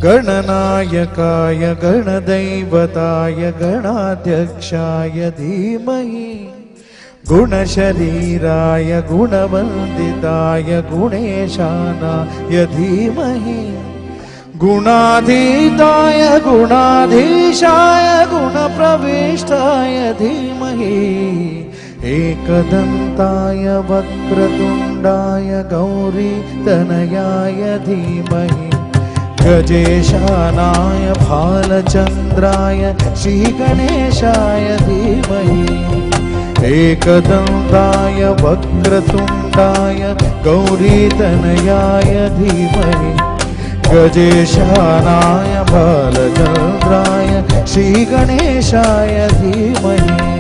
गणनायकाय गणदैवताय गणाध्यक्षाय धीमहि गुणशरीराय गुणवन्दिताय गुणेशानाय धीमहि गुणाधीताय गुणाधीशाय गुणप्रविष्टाय धीमहि एकदन्ताय वक्रतुण्डाय गौरीतनयाय धीमहि गजेशानाय भालचन्द्राय श्रीगणेशाय धीमहि एकदन्ताय वक्रतुण्डाय गौरीतनयाय धीमहि गजेशानाय भालचन्द्राय श्रीगणेशाय धीमहि